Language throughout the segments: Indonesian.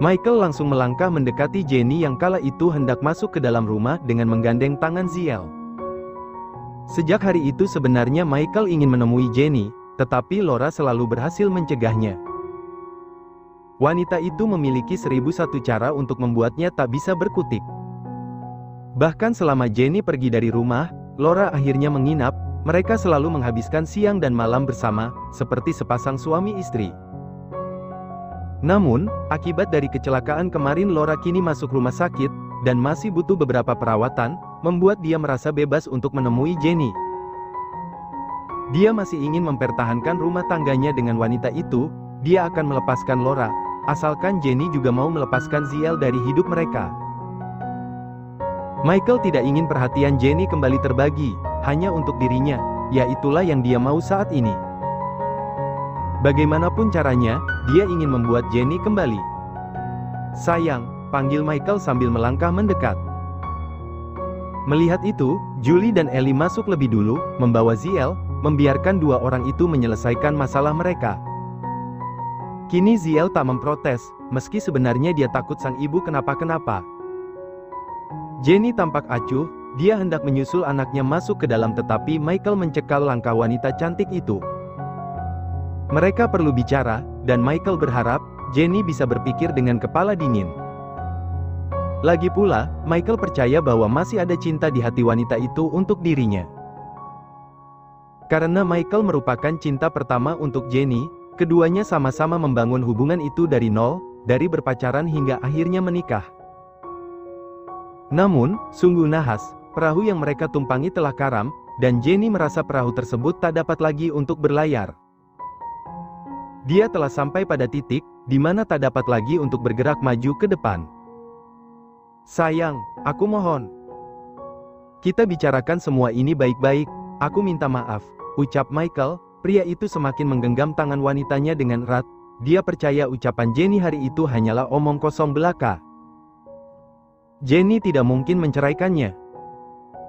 Michael langsung melangkah mendekati Jenny yang kala itu hendak masuk ke dalam rumah dengan menggandeng tangan Ziel. Sejak hari itu sebenarnya Michael ingin menemui Jenny, tetapi Laura selalu berhasil mencegahnya. Wanita itu memiliki 1001 cara untuk membuatnya tak bisa berkutik. Bahkan selama Jenny pergi dari rumah, Laura akhirnya menginap. Mereka selalu menghabiskan siang dan malam bersama, seperti sepasang suami istri. Namun, akibat dari kecelakaan kemarin Laura kini masuk rumah sakit, dan masih butuh beberapa perawatan, membuat dia merasa bebas untuk menemui Jenny. Dia masih ingin mempertahankan rumah tangganya dengan wanita itu. Dia akan melepaskan Laura, asalkan Jenny juga mau melepaskan Ziel dari hidup mereka. Michael tidak ingin perhatian Jenny kembali terbagi, hanya untuk dirinya, ya itulah yang dia mau saat ini. Bagaimanapun caranya, dia ingin membuat Jenny kembali. Sayang, panggil Michael sambil melangkah mendekat. Melihat itu, Julie dan Ellie masuk lebih dulu, membawa Ziel, membiarkan dua orang itu menyelesaikan masalah mereka. Kini Ziel tak memprotes, meski sebenarnya dia takut sang ibu kenapa-kenapa. Jenny tampak acuh, dia hendak menyusul anaknya masuk ke dalam tetapi Michael mencekal langkah wanita cantik itu. Mereka perlu bicara, dan Michael berharap, Jenny bisa berpikir dengan kepala dingin. Lagi pula, Michael percaya bahwa masih ada cinta di hati wanita itu untuk dirinya. Karena Michael merupakan cinta pertama untuk Jenny, keduanya sama-sama membangun hubungan itu dari nol, dari berpacaran hingga akhirnya menikah. Namun, sungguh nahas, perahu yang mereka tumpangi telah karam, dan Jenny merasa perahu tersebut tak dapat lagi untuk berlayar. Dia telah sampai pada titik, di mana tak dapat lagi untuk bergerak maju ke depan. Sayang, aku mohon. Kita bicarakan semua ini baik-baik, aku minta maaf, ucap Michael. Pria itu semakin menggenggam tangan wanitanya dengan erat. Dia percaya ucapan Jenny hari itu hanyalah omong kosong belaka. Jenny tidak mungkin menceraikannya.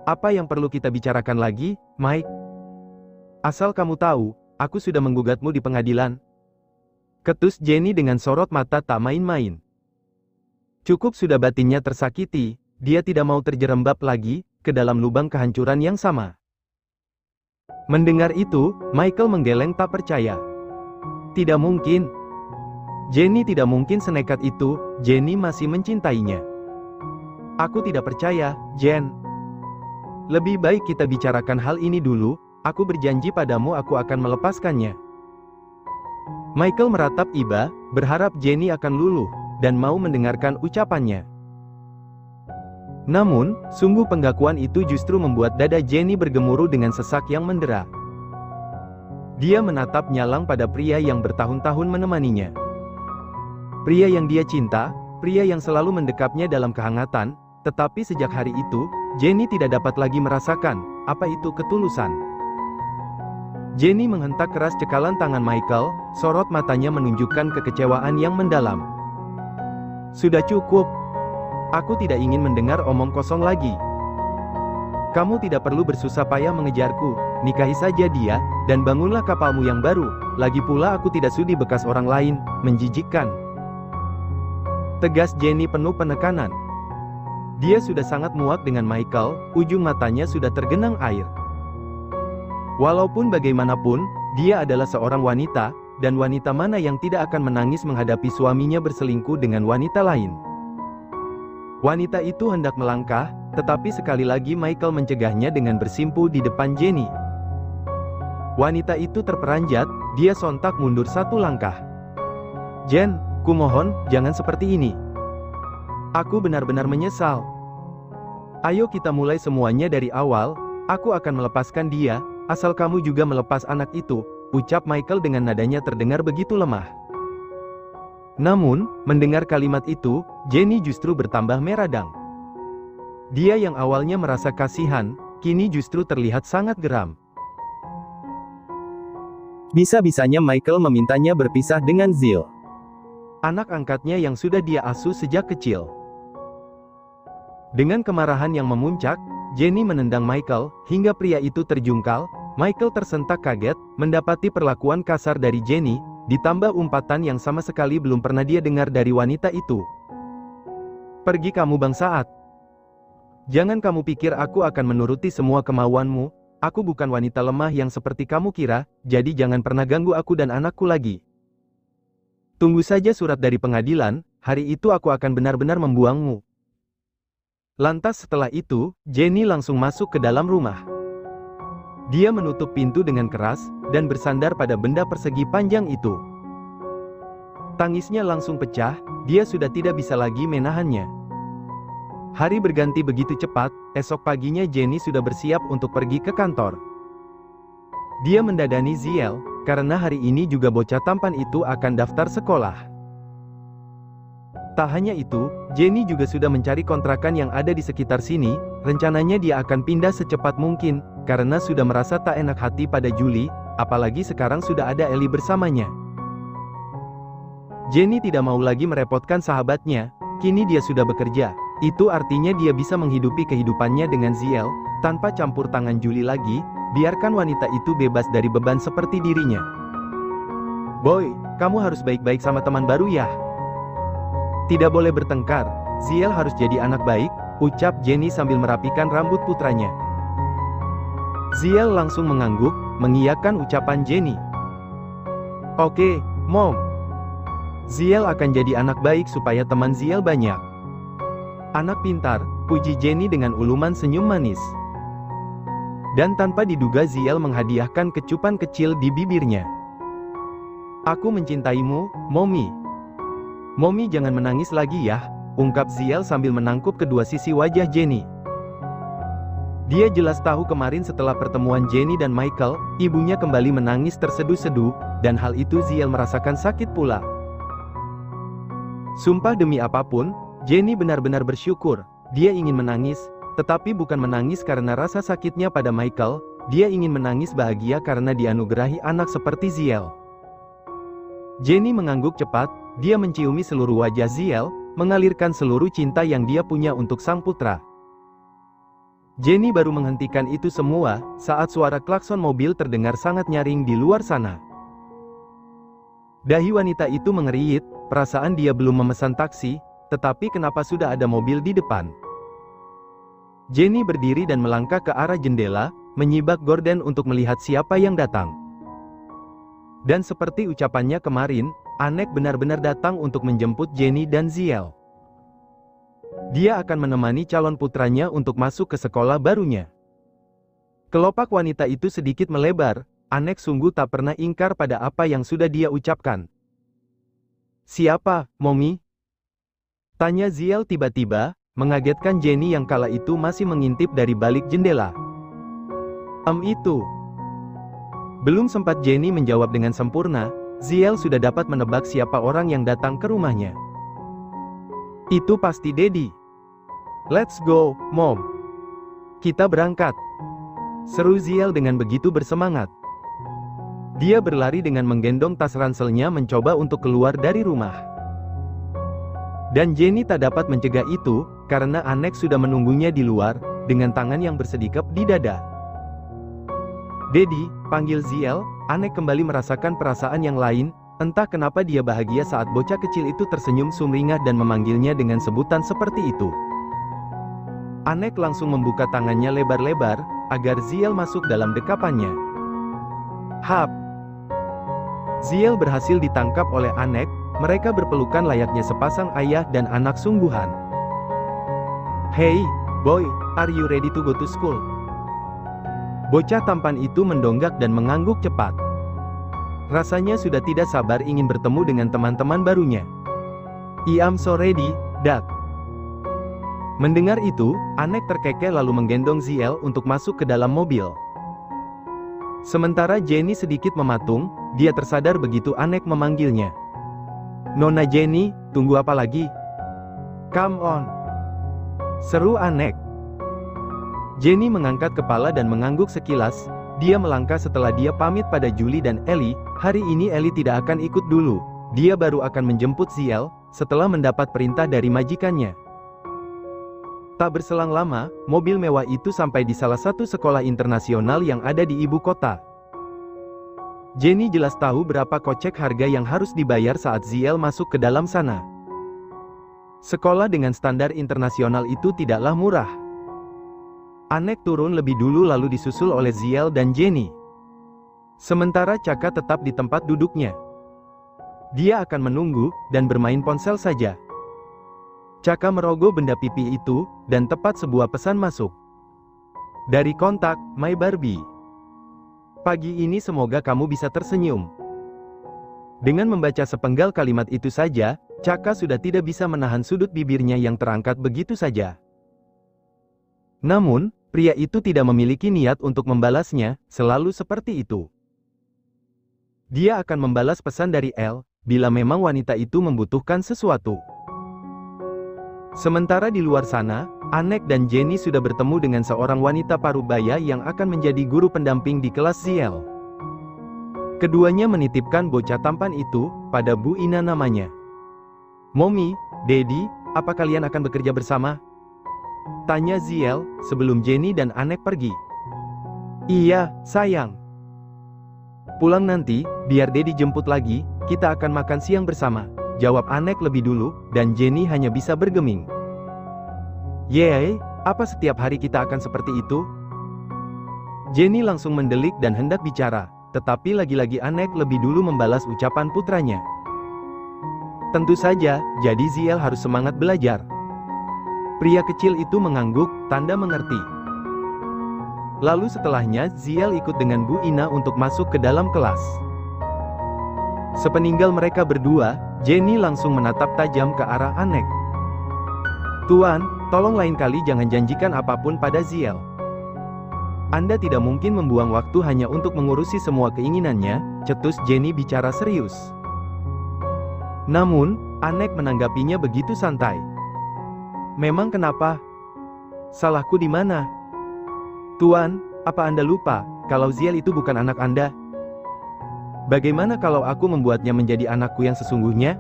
Apa yang perlu kita bicarakan lagi, Mike? Asal kamu tahu, aku sudah menggugatmu di pengadilan. Ketus Jenny dengan sorot mata tak main-main. Cukup sudah batinnya tersakiti, dia tidak mau terjerembab lagi, ke dalam lubang kehancuran yang sama. Mendengar itu, Michael menggeleng tak percaya. Tidak mungkin. Jenny tidak mungkin senekat itu, Jenny masih mencintainya. Aku tidak percaya, Jen. Lebih baik kita bicarakan hal ini dulu, aku berjanji padamu aku akan melepaskannya. Michael meratap iba, berharap Jenny akan luluh, dan mau mendengarkan ucapannya. Namun, sungguh penggakuan itu justru membuat dada Jenny bergemuruh dengan sesak yang mendera. Dia menatap nyalang pada pria yang bertahun-tahun menemaninya. Pria yang dia cinta, pria yang selalu mendekapnya dalam kehangatan, tetapi sejak hari itu, Jenny tidak dapat lagi merasakan, apa itu ketulusan. Jenny menghentak keras cekalan tangan Michael, sorot matanya menunjukkan kekecewaan yang mendalam. Sudah cukup. Aku tidak ingin mendengar omong kosong lagi. Kamu tidak perlu bersusah payah mengejarku, nikahi saja dia, dan bangunlah kapalmu yang baru, lagi pula aku tidak sudi bekas orang lain, menjijikkan. Tegas Jenny penuh penekanan. Dia sudah sangat muak dengan Michael, ujung matanya sudah tergenang air. Walaupun bagaimanapun, dia adalah seorang wanita, dan wanita mana yang tidak akan menangis menghadapi suaminya berselingkuh dengan wanita lain. Wanita itu hendak melangkah, tetapi sekali lagi Michael mencegahnya dengan bersimpuh di depan Jenny. Wanita itu terperanjat, dia sontak mundur satu langkah. Jen, kumohon, jangan seperti ini. Aku benar-benar menyesal. Ayo kita mulai semuanya dari awal, aku akan melepaskan dia, asal kamu juga melepas anak itu, ucap Michael dengan nadanya terdengar begitu lemah. Namun, mendengar kalimat itu, Jenny justru bertambah meradang. Dia yang awalnya merasa kasihan, kini justru terlihat sangat geram. Bisa-bisanya Michael memintanya berpisah dengan Ziel, anak angkatnya yang sudah dia asuh sejak kecil. Dengan kemarahan yang memuncak, Jenny menendang Michael, hingga pria itu terjungkal. Michael tersentak kaget, mendapati perlakuan kasar dari Jenny. ditambah umpatan yang sama sekali belum pernah dia dengar dari wanita itu. Pergi kamu bangsaat. Jangan kamu pikir aku akan menuruti semua kemauanmu, aku bukan wanita lemah yang seperti kamu kira, jadi jangan pernah ganggu aku dan anakku lagi. Tunggu saja surat dari pengadilan, hari itu aku akan benar-benar membuangmu. Lantas setelah itu, Jenny langsung masuk ke dalam rumah. Dia menutup pintu dengan keras, dan bersandar pada benda persegi panjang itu. Tangisnya langsung pecah, dia sudah tidak bisa lagi menahannya. Hari berganti begitu cepat, esok paginya Jenny sudah bersiap untuk pergi ke kantor. Dia mendadani Ziel, karena hari ini juga bocah tampan itu akan daftar sekolah. Tak hanya itu, Jenny juga sudah mencari kontrakan yang ada di sekitar sini, rencananya dia akan pindah secepat mungkin, karena sudah merasa tak enak hati pada Julie, apalagi sekarang sudah ada Ellie bersamanya. Jenny tidak mau lagi merepotkan sahabatnya, kini dia sudah bekerja, itu artinya dia bisa menghidupi kehidupannya dengan Ziel, tanpa campur tangan Julie lagi, biarkan wanita itu bebas dari beban seperti dirinya. Boy, kamu harus baik-baik sama teman baru ya. Tidak boleh bertengkar, Ziel harus jadi anak baik, ucap Jenny sambil merapikan rambut putranya. Ziel langsung mengangguk, mengiyakan ucapan Jenny. Oke, Mom. Ziel akan jadi anak baik supaya teman Ziel banyak. Anak pintar, puji Jenny dengan uluman senyum manis. Dan tanpa diduga Ziel menghadiahkan kecupan kecil di bibirnya. Aku mencintaimu, Mommy. Mommy jangan menangis lagi ya, ungkap Ziel sambil menangkup kedua sisi wajah Jenny. Dia jelas tahu kemarin setelah pertemuan Jenny dan Michael, ibunya kembali menangis terseduh-seduh, dan hal itu Ziel merasakan sakit pula. Sumpah demi apapun, Jenny benar-benar bersyukur, dia ingin menangis, tetapi bukan menangis karena rasa sakitnya pada Michael, dia ingin menangis bahagia karena dianugerahi anak seperti Ziel. Jenny mengangguk cepat, dia menciumi seluruh wajah Ziel, mengalirkan seluruh cinta yang dia punya untuk sang putra. Jenny baru menghentikan itu semua, saat suara klakson mobil terdengar sangat nyaring di luar sana. Dahi wanita itu mengeriyit, perasaan dia belum memesan taksi, tetapi kenapa sudah ada mobil di depan. Jenny berdiri dan melangkah ke arah jendela, menyibak gorden untuk melihat siapa yang datang. Dan seperti ucapannya kemarin, Anek benar-benar datang untuk menjemput Jenny dan Ziel. Dia akan menemani calon putranya untuk masuk ke sekolah barunya. Kelopak wanita itu sedikit melebar, Anek sungguh tak pernah ingkar pada apa yang sudah dia ucapkan. Siapa, Mommy? Tanya Ziel tiba-tiba, mengagetkan Jenny yang kala itu masih mengintip dari balik jendela. Itu. Belum sempat Jenny menjawab dengan sempurna, Ziel sudah dapat menebak siapa orang yang datang ke rumahnya. Itu pasti Daddy. Let's go, Mom. Kita berangkat. Seru Ziel dengan begitu bersemangat. Dia berlari dengan menggendong tas ranselnya mencoba untuk keluar dari rumah. Dan Jenny tak dapat mencegah itu, karena Anek sudah menunggunya di luar, dengan tangan yang bersedikap di dada. Daddy, panggil Ziel. Anek kembali merasakan perasaan yang lain, entah kenapa dia bahagia saat bocah kecil itu tersenyum sumringah dan memanggilnya dengan sebutan seperti itu. Anek langsung membuka tangannya lebar-lebar, agar Ziel masuk dalam dekapannya. Hap! Ziel berhasil ditangkap oleh Anek, mereka berpelukan layaknya sepasang ayah dan anak sungguhan. Hey, boy, are you ready to go to school? Bocah tampan itu mendonggak dan mengangguk cepat. Rasanya sudah tidak sabar ingin bertemu dengan teman-teman barunya. I'm so ready, Dad. Mendengar itu, Anek terkekeh lalu menggendong Ziel untuk masuk ke dalam mobil. Sementara Jenny sedikit mematung, dia tersadar begitu Anek memanggilnya. Nona Jenny, tunggu apa lagi? Come on. Seru Anek. Jenny mengangkat kepala dan mengangguk sekilas, dia melangkah setelah dia pamit pada Julie dan Ellie, hari ini Ellie tidak akan ikut dulu, dia baru akan menjemput Ziel, setelah mendapat perintah dari majikannya. Tak berselang lama, mobil mewah itu sampai di salah satu sekolah internasional yang ada di ibu kota. Jenny jelas tahu berapa kocek harga yang harus dibayar saat Ziel masuk ke dalam sana. Sekolah dengan standar internasional itu tidaklah murah. Anek turun lebih dulu lalu disusul oleh Ziel dan Jenny. Sementara Chaka tetap di tempat duduknya. Dia akan menunggu, dan bermain ponsel saja. Chaka merogoh benda pipi itu, dan tepat sebuah pesan masuk. Dari kontak, My Barbie. Pagi ini semoga kamu bisa tersenyum. Dengan membaca sepenggal kalimat itu saja, Chaka sudah tidak bisa menahan sudut bibirnya yang terangkat begitu saja. Namun, pria itu tidak memiliki niat untuk membalasnya, selalu seperti itu. Dia akan membalas pesan dari Elle, bila memang wanita itu membutuhkan sesuatu. Sementara di luar sana, Anek dan Jenny sudah bertemu dengan seorang wanita parubaya yang akan menjadi guru pendamping di kelas Ziel. Keduanya menitipkan bocah tampan itu, pada Bu Ina namanya. "Mommy, Daddy, apa kalian akan bekerja bersama?" tanya Ziel, sebelum Jenny dan Anek pergi. "Iya, sayang. Pulang nanti, biar Daddy jemput lagi, kita akan makan siang bersama," jawab Anek lebih dulu, dan Jenny hanya bisa bergeming. "Yeay, apa setiap hari kita akan seperti itu?" Jenny langsung mendelik dan hendak bicara, tetapi lagi-lagi Anek lebih dulu membalas ucapan putranya. Tentu saja, jadi Ziel harus semangat belajar. Pria kecil itu mengangguk, tanda mengerti. Lalu setelahnya Ziel ikut dengan Bu Ina untuk masuk ke dalam kelas. Sepeninggal mereka berdua, Jenny langsung menatap tajam ke arah Anek. "Tuan, tolong lain kali jangan janjikan apapun pada Ziel. Anda tidak mungkin membuang waktu hanya untuk mengurusi semua keinginannya," cetus Jenny bicara serius. Namun, Anek menanggapinya begitu santai. "Memang kenapa? Salahku di mana?" "Tuan, apa Anda lupa, kalau Ziel itu bukan anak Anda? Bagaimana kalau aku membuatnya menjadi anakku yang sesungguhnya?"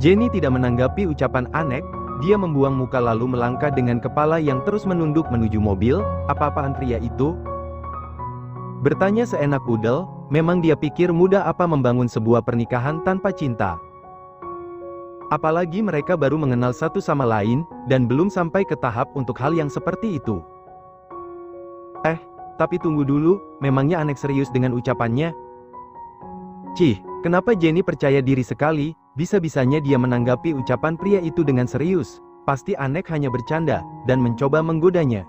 Jenny tidak menanggapi ucapan Anek, dia membuang muka lalu melangkah dengan kepala yang terus menunduk menuju mobil. "Apa-apaan pria itu?" bertanya seenak udel, memang dia pikir mudah apa membangun sebuah pernikahan tanpa cinta. Apalagi mereka baru mengenal satu sama lain, dan belum sampai ke tahap untuk hal yang seperti itu. Tapi tunggu dulu, memangnya Anek serius dengan ucapannya? Cih, kenapa Jenny percaya diri sekali, bisa-bisanya dia menanggapi ucapan pria itu dengan serius. Pasti Anek hanya bercanda, dan mencoba menggodanya.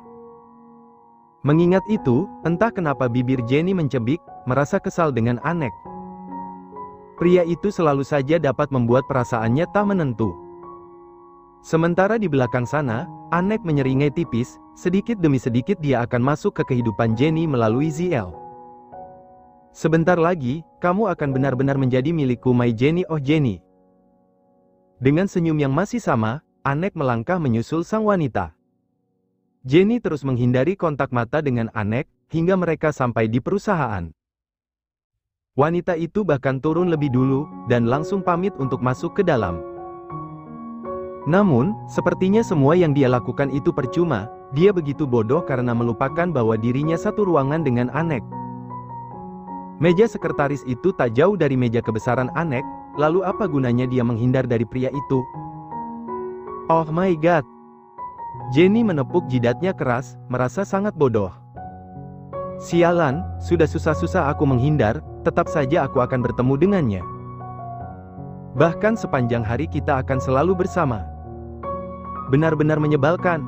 Mengingat itu, entah kenapa bibir Jenny mencebik, merasa kesal dengan Anek. Pria itu selalu saja dapat membuat perasaannya tak menentu. Sementara di belakang sana, Anek menyeringai tipis, sedikit demi sedikit dia akan masuk ke kehidupan Jenny melalui Ziel. "Sebentar lagi, kamu akan benar-benar menjadi milikku, My Jenny." "Oh Jenny." Dengan senyum yang masih sama, Anek melangkah menyusul sang wanita. Jenny terus menghindari kontak mata dengan Anek, hingga mereka sampai di perusahaan. Wanita itu bahkan turun lebih dulu, dan langsung pamit untuk masuk ke dalam. Namun, sepertinya semua yang dia lakukan itu percuma, dia begitu bodoh karena melupakan bahwa dirinya satu ruangan dengan Anek. Meja sekretaris itu tak jauh dari meja kebesaran Anek, lalu apa gunanya dia menghindar dari pria itu? Oh my god! Jenny menepuk jidatnya keras, merasa sangat bodoh. Sialan, sudah susah-susah aku menghindar, tetap saja aku akan bertemu dengannya. Bahkan sepanjang hari kita akan selalu bersama. Benar-benar menyebalkan.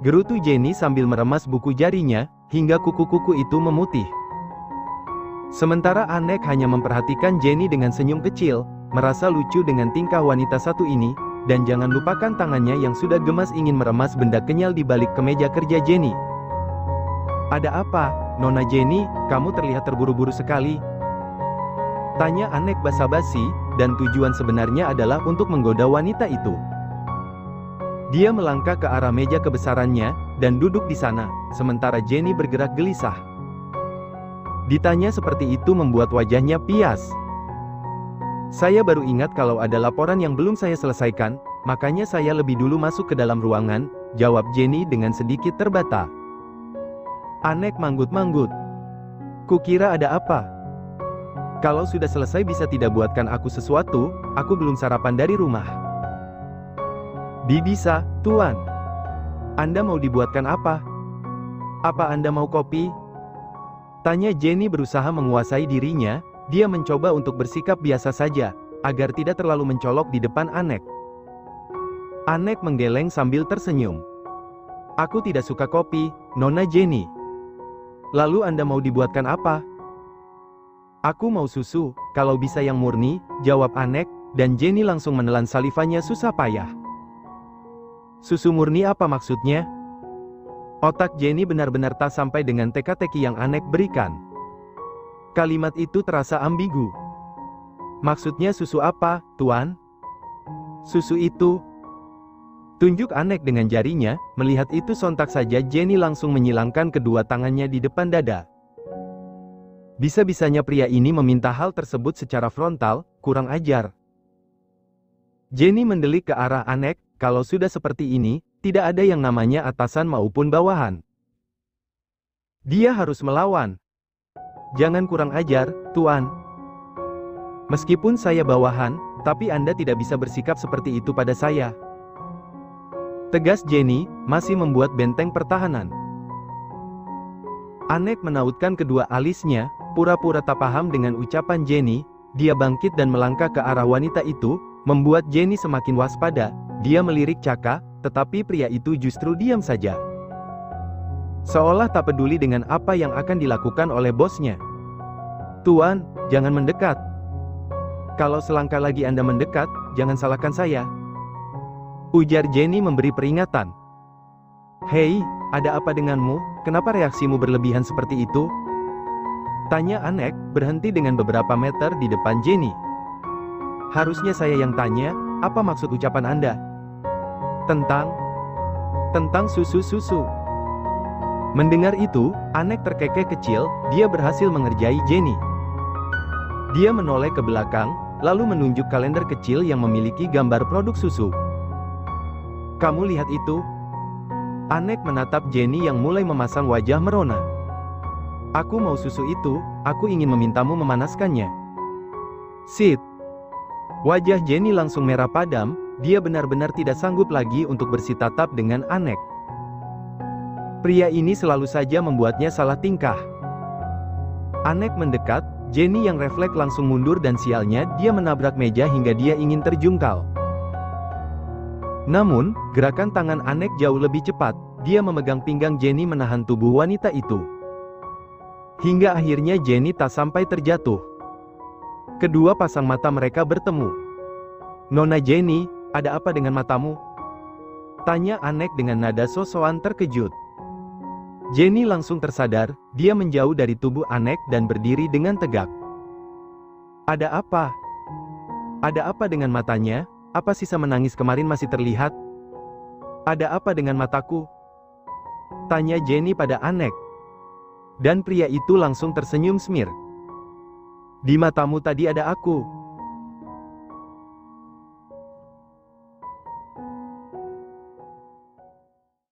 Gerutu Jenny sambil meremas buku jarinya, hingga kuku-kuku itu memutih. Sementara Anek hanya memperhatikan Jenny dengan senyum kecil, merasa lucu dengan tingkah wanita satu ini, dan jangan lupakan tangannya yang sudah gemas ingin meremas benda kenyal di balik kemeja kerja Jenny. "Ada apa, Nona Jenny, kamu terlihat terburu-buru sekali?" tanya Anek basa-basi, dan tujuan sebenarnya adalah untuk menggoda wanita itu. Dia melangkah ke arah meja kebesarannya, dan duduk di sana, sementara Jenny bergerak gelisah. Ditanya seperti itu membuat wajahnya pias. "Saya baru ingat kalau ada laporan yang belum saya selesaikan, makanya saya lebih dulu masuk ke dalam ruangan," jawab Jenny dengan sedikit terbata. Anek manggut-manggut. Kukira ada apa? Kalau sudah selesai bisa tidak buatkan aku sesuatu, aku belum sarapan dari rumah. Bisa, Tuan. Anda mau dibuatkan apa? Apa Anda mau kopi? Tanya Jenny berusaha menguasai dirinya, dia mencoba untuk bersikap biasa saja, agar tidak terlalu mencolok di depan Anek. Anek menggeleng sambil tersenyum. Aku tidak suka kopi, Nona Jenny. Lalu Anda mau dibuatkan apa? Aku mau susu, kalau bisa yang murni, jawab Anek, dan Jenny langsung menelan salivanya susah payah. Susu murni apa maksudnya? Otak Jenny benar-benar tak sampai dengan teka-teki yang Anek berikan. Kalimat itu terasa ambigu. Maksudnya susu apa, Tuan? Susu itu. Tunjuk Anek dengan jarinya, melihat itu sontak saja Jenny langsung menyilangkan kedua tangannya di depan dada. Bisa-bisanya pria ini meminta hal tersebut secara frontal, kurang ajar. Jenny mendelik ke arah Anek, kalau sudah seperti ini, tidak ada yang namanya atasan maupun bawahan. Dia harus melawan. Jangan kurang ajar, Tuan. Meskipun saya bawahan, tapi Anda tidak bisa bersikap seperti itu pada saya. Tegas Jenny, masih membuat benteng pertahanan. Anek menautkan kedua alisnya, pura-pura tak paham dengan ucapan Jenny, dia bangkit dan melangkah ke arah wanita itu, membuat Jenny semakin waspada, dia melirik Caka, tetapi pria itu justru diam saja. Seolah tak peduli dengan apa yang akan dilakukan oleh bosnya. Tuan, jangan mendekat. Kalau selangkah lagi Anda mendekat, jangan salahkan saya. Ujar Jenny memberi peringatan. Hei, ada apa denganmu, kenapa reaksimu berlebihan seperti itu? Tanya Anek, berhenti dengan beberapa meter di depan Jenny. Harusnya saya yang tanya, apa maksud ucapan Anda? Tentang susu-susu. Mendengar itu, Anek terkekeh kecil, dia berhasil mengerjai Jenny. Dia menoleh ke belakang, lalu menunjuk kalender kecil yang memiliki gambar produk susu. Kamu lihat itu? Anek menatap Jenny yang mulai memasang wajah merona. Aku mau susu itu, aku ingin memintamu memanaskannya. Sit. Wajah Jenny langsung merah padam, dia benar-benar tidak sanggup lagi untuk bersitatap dengan Anek. Pria ini selalu saja membuatnya salah tingkah. Anek mendekat, Jenny yang refleks langsung mundur dan sialnya dia menabrak meja hingga dia ingin terjungkal. Namun, gerakan tangan Anek jauh lebih cepat, dia memegang pinggang Jenny menahan tubuh wanita itu. Hingga akhirnya Jenny tak sampai terjatuh. Kedua pasang mata mereka bertemu. Nona Jenny, ada apa dengan matamu? Tanya Anek dengan nada sosokan terkejut. Jenny langsung tersadar, dia menjauh dari tubuh Anek dan berdiri dengan tegak. Ada apa? Ada apa dengan matanya? Apa sisa menangis kemarin masih terlihat? Ada apa dengan mataku? Tanya Jenny pada Anek. Dan pria itu langsung tersenyum semir. Di matamu tadi ada aku.